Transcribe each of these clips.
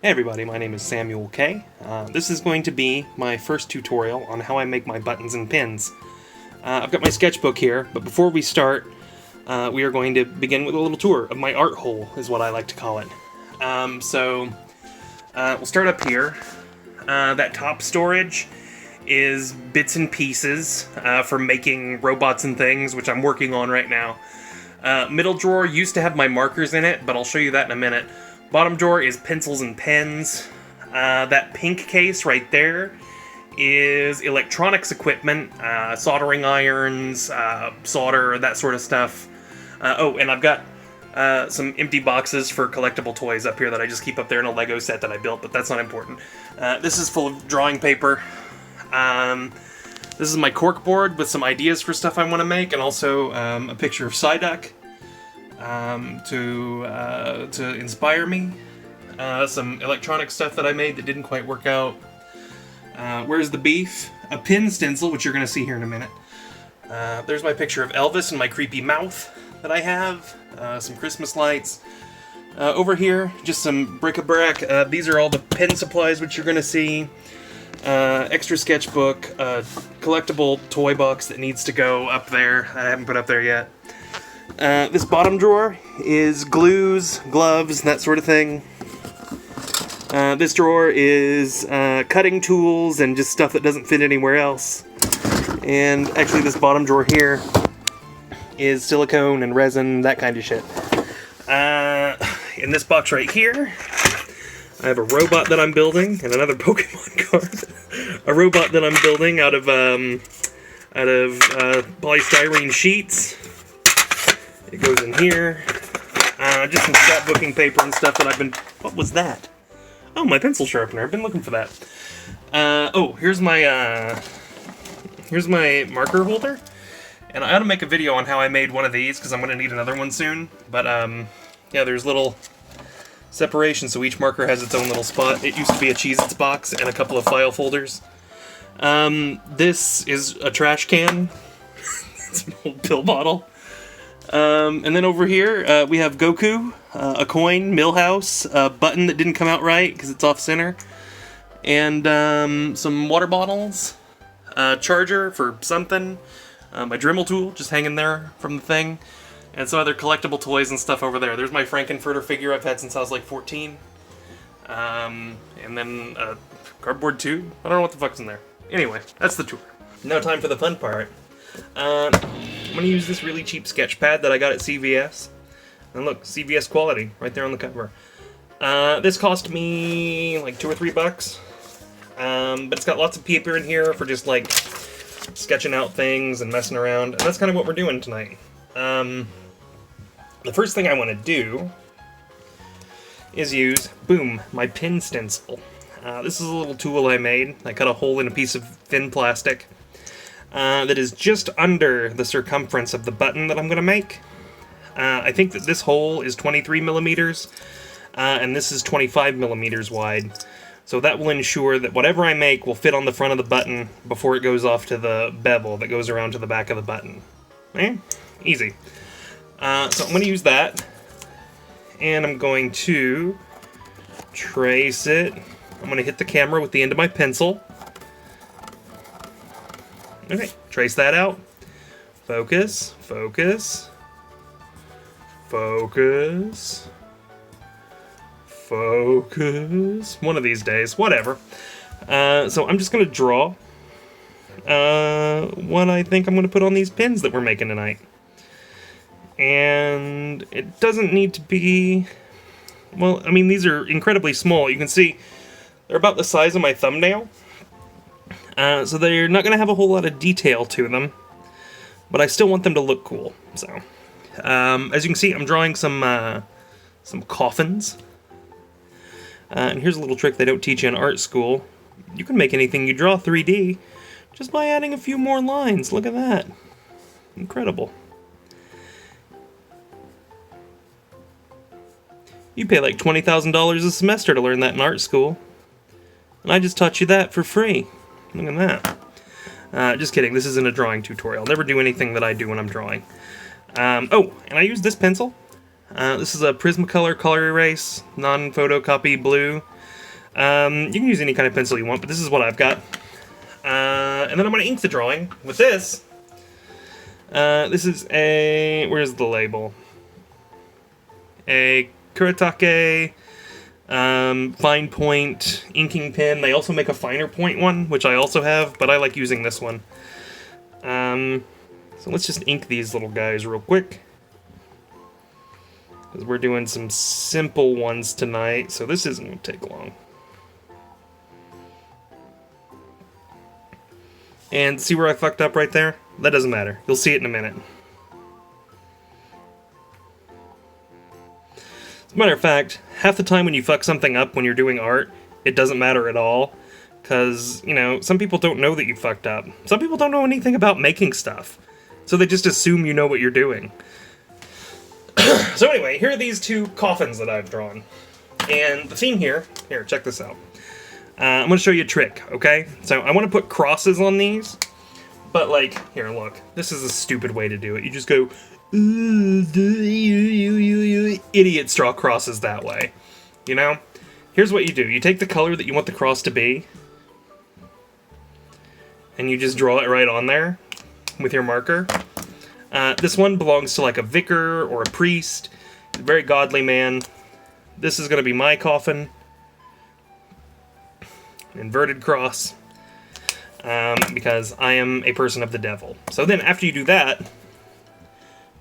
Hey everybody, my name is Samuel K. This is going to be my first tutorial on how I make my buttons and pins. I've got my sketchbook here, but before we start, we are going to begin with a little tour of my art hole, is what I like to call it. We'll start up here. That top storage is bits and pieces for making robots and things, which I'm working on right now. Middle drawer used to have my markers in it, but I'll show you that in a minute. Bottom drawer is pencils and pens. That pink case right there is electronics equipment, soldering irons, solder, that sort of stuff. Oh, and I've got some empty boxes for collectible toys up here that I just keep up there in a Lego set that I built, but that's not important. This is full of drawing paper. This is my cork board with some ideas for stuff I want to make, and also a picture of Psyduck. To inspire me. Some electronic stuff that I made that didn't quite work out. Where's the beef? A pin stencil, which you're going to see here in a minute. There's my picture of Elvis and my creepy mouth that I have. Some Christmas lights. Over here, just some bric-a-brac. These are all the pen supplies, which you're going to see. Extra sketchbook, collectible toy box that needs to go up there. I haven't put up there yet. This bottom drawer is glues, gloves, that sort of thing. This drawer is cutting tools and just stuff that doesn't fit anywhere else. And actually this bottom drawer here is silicone and resin, that kind of shit. In this box right here, I have a robot that I'm building, and another Pokemon card. A robot that I'm building out of polystyrene sheets. It goes in here. Just some scrapbooking paper and stuff that I've been... What was that? Oh, my pencil sharpener. I've been looking for that. Oh, here's my marker holder. And I ought to make a video on how I made one of these, because I'm going to need another one soon. But, yeah, there's little separation, so each marker has its own little spot. It used to be a Cheez-Its box and a couple of file folders. This is a trash can. It's an old pill bottle. And then over here, we have GOKU, a coin, Millhouse, a button that didn't come out right because it's off-center, and some water bottles, a charger for something, my Dremel tool just hanging there from the thing, and some other collectible toys and stuff over there. There's my Frankenfurter figure I've had since I was like 14, and then a cardboard tube. I don't know what the fuck's in there. Anyway, that's the tour. Now time for the fun part. I'm going to use this really cheap sketch pad that I got at CVS. And look, CVS quality, right there on the cover. This cost me like $2 or $3. But it's got lots of paper in here for just like sketching out things and messing around. And that's kind of what we're doing tonight. The first thing I want to do is use, boom, my pin stencil. This is a little tool I made. I cut a hole in a piece of thin plastic. That is just under the circumference of the button that I'm going to make. I think that this hole is 23 millimeters, and this is 25 millimeters wide. So that will ensure that whatever I make will fit on the front of the button before it goes off to the bevel that goes around to the back of the button. Eh? Easy. So I'm going to use that, and I'm going to trace it. I'm going to hit the camera with the end of my pencil. Okay, trace that out. Focus, focus, focus, focus. One of these days, whatever. So I'm just going to draw what I think I'm going to put on these pins that we're making tonight. And it doesn't need to be... Well, I mean, these are incredibly small. You can see they're about the size of my thumbnail. So they're not going to have a whole lot of detail to them, but I still want them to look cool. So, as you can see, I'm drawing some coffins. And here's a little trick they don't teach you in art school. You can make anything you draw 3D just by adding a few more lines. Look at that. Incredible. You pay like $20,000 a semester to learn that in art school. And I just taught you that for free. Look at that. Just kidding, this isn't a drawing tutorial. I'll never do anything that I do when I'm drawing. Oh, and I use this pencil. This is a PRISMACOLor color erase, non-photocopy blue. You can use any kind of pencil you want, but this is what I've got. And then I'm going to ink the drawing with this. This is a... where's the label? A KURETAKE fine point inking pen. They also make a finer point one, which I also have, but I like using this one. So let's just ink these little guys real quick, because we're doing some simple ones tonight, so this isn't going to take long. And see where I fucked up right there? That doesn't matter. You'll see it in a minute. As a matter of fact, half the time when you fuck something up when you're doing art, it doesn't matter at all. Because, you know, some people don't know that you fucked up. Some people don't know anything about making stuff. So they just assume you know what you're doing. So anyway, here are these two coffins that I've drawn. And the theme here, check this out. I'm going to show you a trick, okay? So I want to put crosses on these, but like, here, look. This is a stupid way to do it. You just go, idiots draw crosses that way, you know? Here's what you do. You take the color that you want the cross to be, and you just draw it right on there with your marker. This one belongs to like a vicar or a priest, a very godly man. This is going to be my coffin. Inverted cross, because I am a person of the devil. So then after you do that,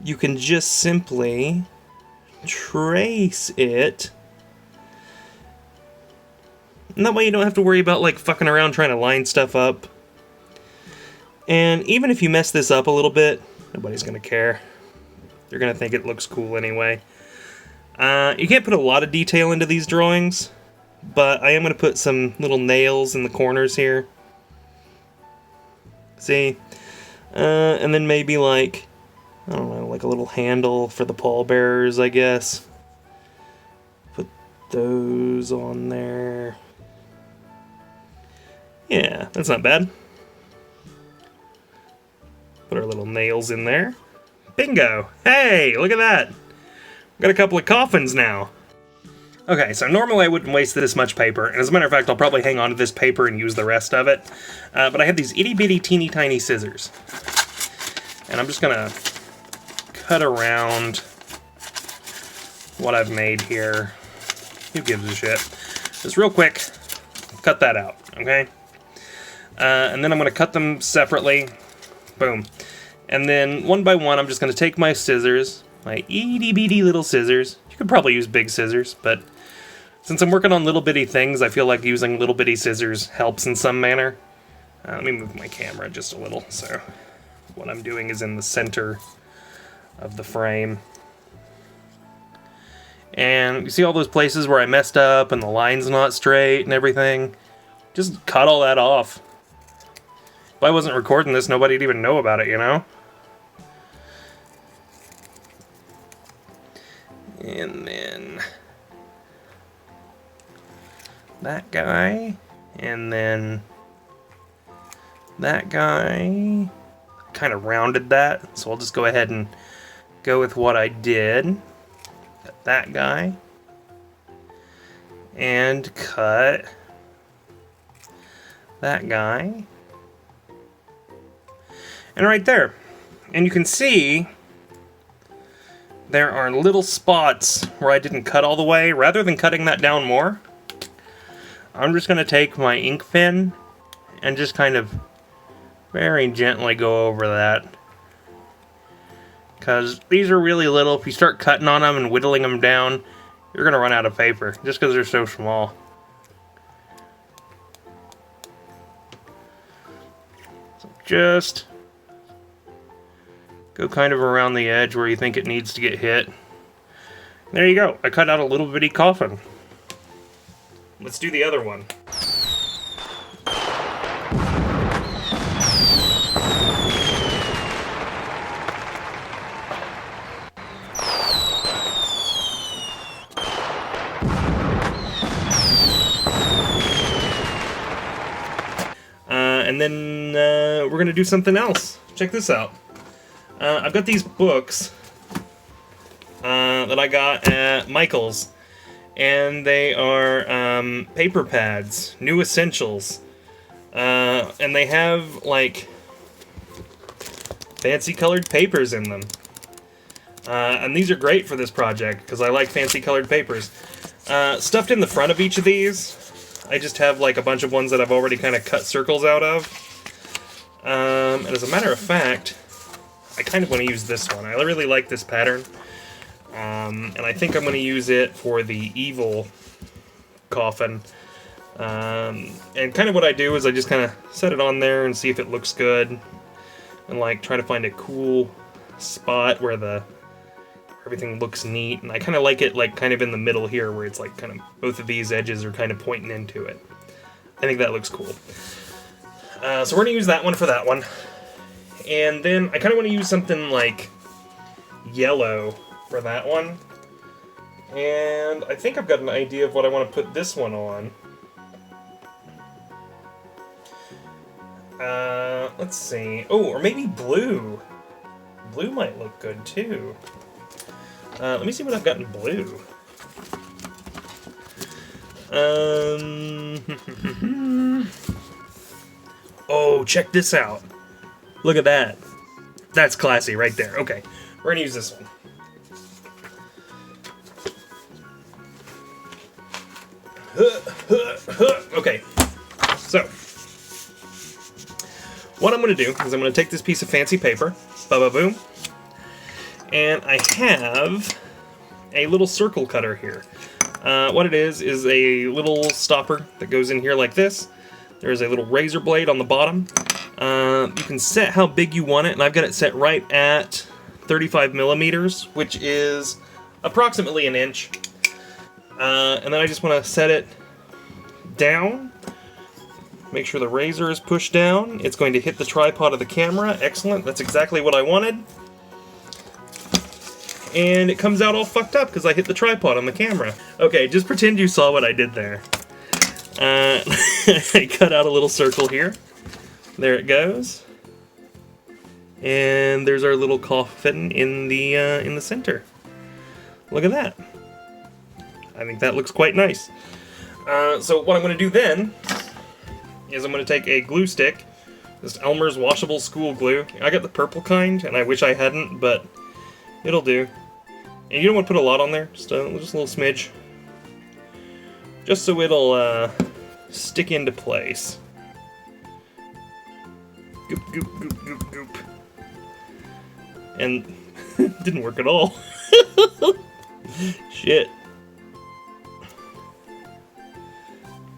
you can just simply trace it, and that way you don't have to worry about like fucking around trying to line stuff up. And even if you mess this up a little bit, nobody's gonna care. They're gonna think it looks cool anyway. You can't put a lot of detail into these drawings, but I am going to put some little nails in the corners here. See? And then maybe like, I don't know, like a little handle for the pallbearers, I guess. Put those on there. Yeah, that's not bad. Put our little nails in there. Bingo! Hey, look at that! Got a couple of coffins now. Okay, so normally I wouldn't waste this much paper, and as a matter of fact, I'll probably hang on to this paper and use the rest of it. But I have these itty-bitty, teeny-tiny scissors. And I'm just gonna cut around what I've made here. Who gives a shit? Just real quick, cut that out, okay? And then I'm gonna cut them separately. Boom. And then, one by one, I'm just gonna take my scissors, my itty-bitty little scissors. You could probably use big scissors, but since I'm working on little bitty things, I feel like using little bitty scissors helps in some manner. Let me move my camera just a little, so what I'm doing is in the center of the frame. And you see all those places where I messed up and the line's not straight and everything? Just cut all that off. If I wasn't recording this, nobody'd even know about it, you know? And then that guy, and then that guy. Kind of rounded that, so I'll just go ahead and go with what I did. Cut that guy, and cut that guy, and right there. And you can see there are little spots where I didn't cut all the way. Rather than cutting that down more, I'm just going to take my ink pen and just kind of very gently go over that. Because these are really little. If you start cutting on them and whittling them down, you're going to run out of paper just because they're so small. So just go kind of around the edge where you think it needs to get hit. There you go. I cut out a little bitty coffin. Let's do the other one. And then we're going to do something else. Check this out. I've got these books that I got at Michael's. and they are paper pads, new essentials. And they have, like, fancy colored papers in them. And these are great for this project, because I like fancy colored papers. Stuffed in the front of each of these, I just have, like, a bunch of ones that I've already kind of cut circles out of. And as a matter of fact, I kind of want to use this one. I really like this pattern. And I think I'm going to use it for the evil coffin. And kind of what I do is I just kind of set it on there and see if it looks good. And like try to find a cool spot where everything looks neat. And I kind of like it like kind of in the middle here where it's like kind of both of these edges are kind of pointing into it. I think that looks cool. So we're going to use that one for that one. And then I kind of want to use something like yellow for that one. And I think I've got an idea of what I want to put this one on. Let's see. Oh, or maybe blue. Blue might look good too. Let me see what I've got in blue. Oh, check this out. Look at that. That's classy right there. Okay, we're gonna use this one. Okay, so what I'm going to do is I'm going to take this piece of fancy paper, ba-ba-boom, and I have a little circle cutter here. What it is a little stopper that goes in here like this. There's a little razor blade on the bottom. You can set how big you want it, and I've got it set right at 35 millimeters, which is approximately an inch. And then I just want to set it down. Make sure the razor is pushed down. It's going to hit the tripod of the camera. Excellent. That's exactly what I wanted. And it comes out all fucked up because I hit the tripod on the camera. Okay, just pretend you saw what I did there. I cut out a little circle here. There it goes. And there's our little coffin in the center. Look at that. I think that looks quite nice. So what I'm going to do then is I'm going to take a glue stick, this Elmer's washable school glue. I got the purple kind, and I wish I hadn't, but it'll do. And you don't want to put a lot on there, just a little smidge. Just so it'll stick into place. Goop, goop, goop, goop, goop. And it didn't work at all. Shit.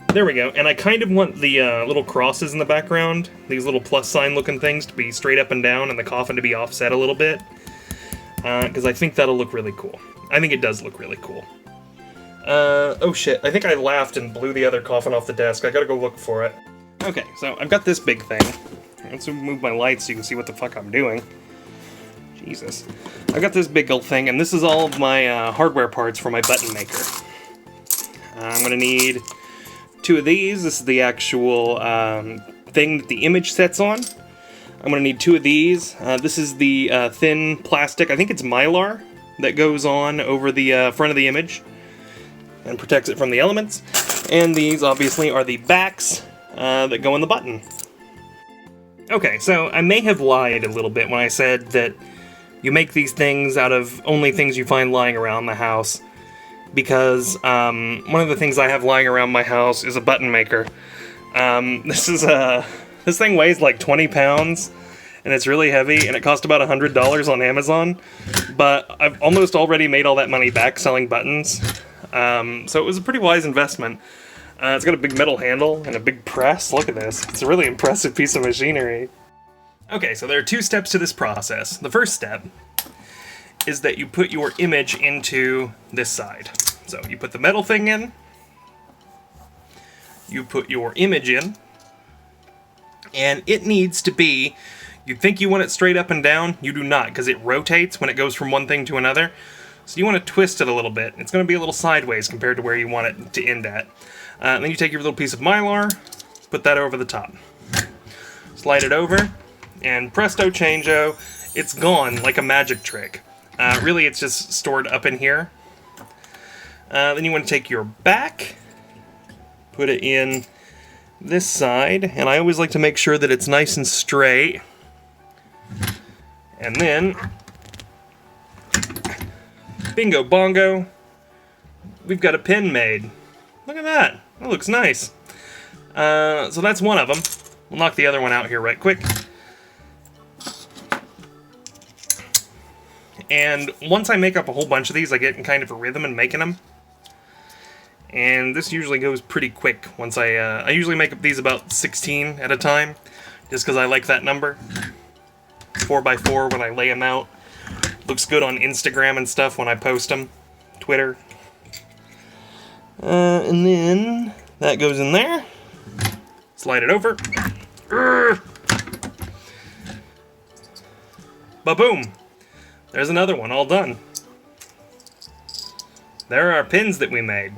There we go, and I kind of want the little crosses in the background, these little plus sign looking things, to be straight up and down, and the coffin to be offset a little bit, because I think that'll look really cool. I think it does look really cool. Oh shit, I think I laughed and blew the other coffin off the desk. I gotta go look for it. Okay, so I've got this big thing. Let's move my lights so you can see what the fuck I'm doing. Jesus. I've got this big old thing, and this is all of my hardware parts for my button maker. I'm gonna need 2 of these. This is the actual thing that the image sets on. I'm going to need 2 of these. This is the thin plastic, I think it's Mylar, that goes on over the front of the image and protects it from the elements. And these, obviously, are the backs that go in the button. Okay, so I may have lied a little bit when I said that you make these things out of only things you find lying around the house. Because one of the things I have lying around my house is a button maker. This thing weighs like 20 pounds, and it's really heavy, and it cost about $100 on Amazon. But I've almost already made all that money back selling buttons, so it was a pretty wise investment. It's got a big metal handle and a big press. Look at this. It's a really impressive piece of machinery. Okay, so there are 2 steps to this process. The first step is that you put your image into this side. So you put the metal thing in, you put your image in, and it needs to be, you think you want it straight up and down, you do not, because it rotates when it goes from one thing to another. So you want to twist it a little bit. It's going to be a little sideways compared to where you want it to end at. Then you take your little piece of Mylar, put that over the top. Slide it over, and presto changeo, it's gone like a magic trick. Really, it's just stored up in here. Then you want to take your back, put it in this side, and I always like to make sure that it's nice and straight. And then, bingo bongo, we've got a pin made. Look at that. That looks nice. So that's one of them. We'll knock the other one out here right quick. And once I make up a whole bunch of these, I get in kind of a rhythm in making them. And this usually goes pretty quick. Once I usually make up these about 16 at a time, just because I like that number. 4x4 when I lay them out. Looks good on Instagram and stuff when I post them. Twitter. And then that goes in there. Slide it over. Ba-boom! There's another one, all done. There are our pins that we made.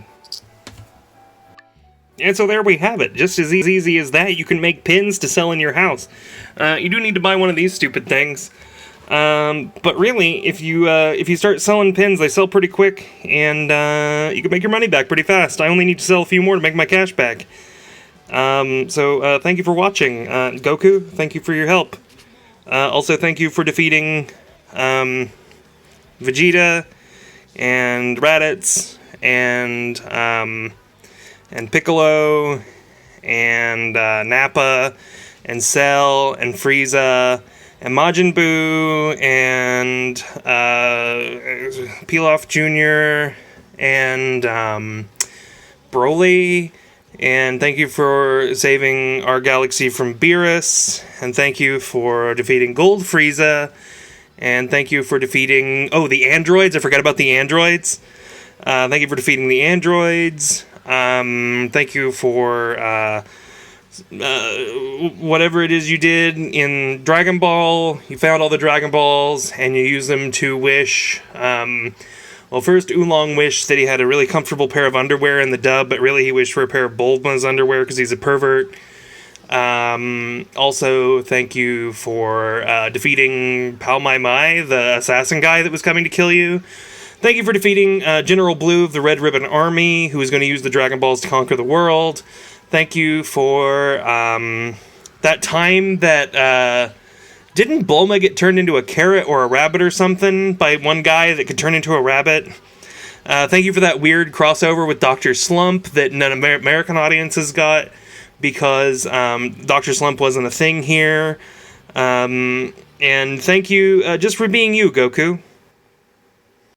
And so there we have it. Just as easy as that, you can make pins to sell in your house. You do need to buy one of these stupid things. But really, if you start selling pins, they sell pretty quick, and you can make your money back pretty fast. I only need to sell a few more to make my cash back. So thank you for watching. Goku, thank you for your help. Also, thank you for defeating Vegeta and Raditz and Piccolo and Nappa and Cell and Frieza and Majin Buu and Pilaf Jr. and Broly. And thank you for saving our galaxy from Beerus. And thank you for defeating Gold Frieza. And thank you for defeating... Oh, the androids. I forgot about the androids. Thank you for defeating the androids. Thank you for whatever it is you did in Dragon Ball. You found all the Dragon Balls and you used them to wish... Well, first, Oolong wished that he had a really comfortable pair of underwear in the dub, but really he wished for a pair of Bulma's underwear because he's a pervert. Also, thank you for defeating Pao Mai Mai, the assassin guy that was coming to kill you. Thank you for defeating General Blue of the Red Ribbon Army, who was going to use the Dragon Balls to conquer the world. Thank you for that time that... Didn't Bulma get turned into a carrot or a rabbit or something by one guy that could turn into a rabbit? Thank you for that weird crossover with Dr. Slump that none of American audiences got because Dr. Slump wasn't a thing here. And thank you just for being you, Goku.